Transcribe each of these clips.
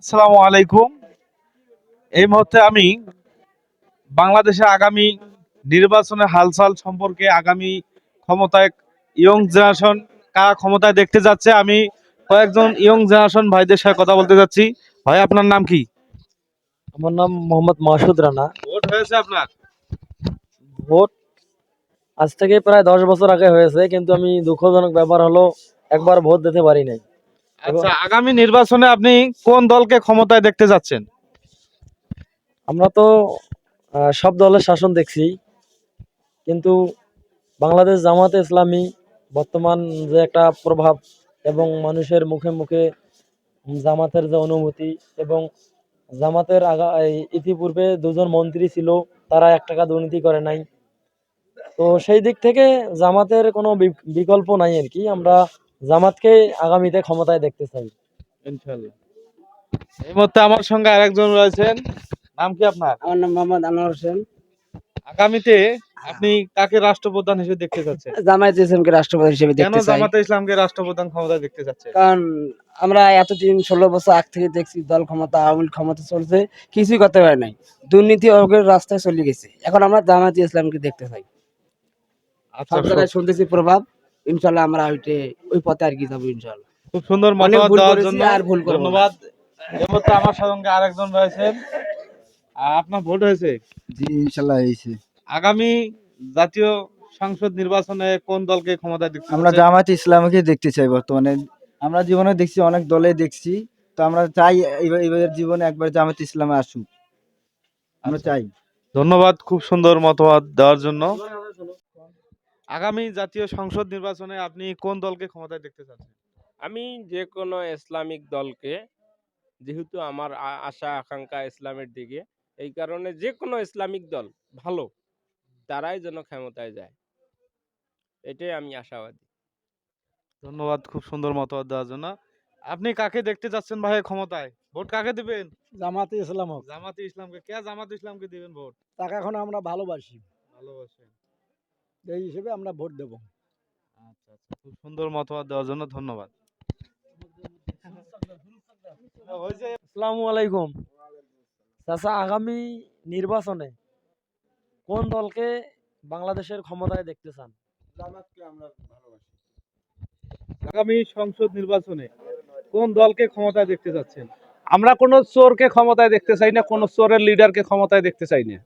আসসালামু আলাইকুম। এই মুহূর্তে আমি বাংলাদেশে আগামী নির্বাচনের হালচাল সম্পর্কে আগামী ক্ষমতায় ইয়ং জেনারেশন কারা ক্ষমতায় দেখতে যাচ্ছে আমি কয়েকজন ইয়ং জেনারেশন ভাইদের সাথে কথা বলতে যাচ্ছি। ভাই আপনার নাম কি? আমার নাম মোহাম্মদ মাসুদ রানা। ভোট হয়েছে আপনার? ভোট আজ থেকে প্রায় 10 বছর আগে হয়েছে, কিন্তু আমি দুঃখজনক ব্যাপার হলো একবার ভোট দিতে পারি নাই। এবং আচ্ছা, আগামী নির্বাচনে আপনি কোন দলকে ক্ষমতায় দেখতে যাচ্ছেন? আমরা তো সব দলের শাসন দেখছি, কিন্তু বাংলাদেশ জামাতে ইসলামী বর্তমান যে একটা প্রভাব এবং মানুষের মুখে মুখে জামাতের যে অনুভূতি, এবং জামাতের ইতিপূর্বে দুজন মন্ত্রী ছিল, তারা 1 টাকা দুর্নীতি করে নাই। তো সেই দিক থেকে জামাতের কোনো বিকল্প নাই আর কি। আমরা জামাতকে আগামীতে ক্ষমতায় দেখতে চাই। ইনশাআল্লাহ। এই মুহূর্তে আমার সঙ্গে আরেকজন রয়েছেন। নাম কি আপনার? আমার নাম মোহাম্মদ আনোয়ার হোসেন। আগামীতে আপনি কাকে রাষ্ট্রপ্রধান হিসেবে দেখতে চাচ্ছেন? জামায়াত ইসলামকে রাষ্ট্রপতি হিসেবে কেন দেখতে চাই। জামাতে ইসলামকে রাষ্ট্রপ্রধান ক্ষমতায় দেখতে চাচ্ছেন? কারণ আমরা এতদিন 16 বছর আগ থেকে দেখছি দল ক্ষমতা, আওয়ামী লীগ ক্ষমতা চলছে, কিছুই করতে পারে নাই। দুর্নীতি অর্গের রাস্তায় চলে গেছে। এখন আমরা জামায়াত ইসলামকে দেখতে চাই। আচ্ছা, সব জায়গায় শুনতেছি প্রভাব। ইনশাল্লাহ আমরা ওই পথে আর কি যাবো ইনশাল্লাহ। খুব সুন্দর অনেক মতামত ভুল দেওয়ার করেছি জন্য আর ভুল করবো না। ধন্যবাদ। এই মুহূর্তে আমার সঙ্গে আরেকজন রয়েছেন। আপনার ভোট হয়েছে? জি, ইনশাল্লাহ হয়েছে। আগামী জাতীয় সংসদ নির্বাচনে কোন দলকে ক্ষমতায় দেখতে আমরা চাচ্ছেন? জামাত ইসলামকে দেখতে চাই বর্তমানে। আমরা জীবনে দেখছি অনেক দলে দেখছি, তো আমরা চাই এবার জীবনে একবার জামাত ইসলামে আসুক, আমরা চাই। ধন্যবাদ খুব সুন্দর মতামত দেওয়ার জন্য। আগামী জাতীয় সংসদ নির্বাচনে আপনি কোন দলকে ক্ষমতায় দেখতে চাচ্ছেন? আমি যে কোনো ইসলামিক দলকে, যেহেতু আমার আশা আকাঙ্ক্ষা ইসলামের দিকে, এই কারণে যে কোনো ইসলামিক দল ভালো, তারাই যেন ক্ষমতায় যায়, এটাই আমি আশাবাদী। ধন্যবাদ খুব সুন্দর মতামত দেওয়ার জন্য। আপনি কাকে দেখতে চাচ্ছেন ভাই ক্ষমতায়? ভোট কাকে দিবেন? জামাতে ইসলাম হোক, জামাতে ইসলামকে। কে জামাতে ইসলামকে দিবেন ভোট? তাকে এখন আমরা ভালোবাসি, ভালোবাসেন। এই হিসেবে আমরা ভোট দেব। আচ্ছা আচ্ছা, খুব সুন্দর মতামত দেওয়ার জন্য ধন্যবাদ। আসসালামু আলাইকুম। চাচা, আগামী নির্বাচনে কোন দলকে বাংলাদেশের ক্ষমতায় দেখতে চান? আগামী সংসদ নির্বাচনে কোন দলকে ক্ষমতায় দেখতে যাচ্ছেন? আমরা কোনো চোরকে ক্ষমতায় দেখতে চাই না, কোনো চোরের লিডারকে ক্ষমতায় দেখতে চাই না।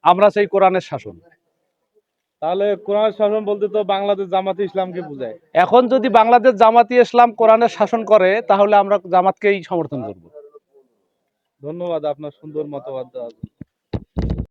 আমরা চাই কোরআনের শাসন। তাহলে কোরআন শাসন বলতে তো বাংলাদেশ জামাতে ইসলামকে বোঝায়। এখন যদি বাংলাদেশ জামাতি ইসলাম কোরআনের শাসন করে, তাহলে আমরা জামাতকেই সমর্থন করব। ধন্যবাদ আপনার সুন্দর মতামত দেওয়ার জন্য।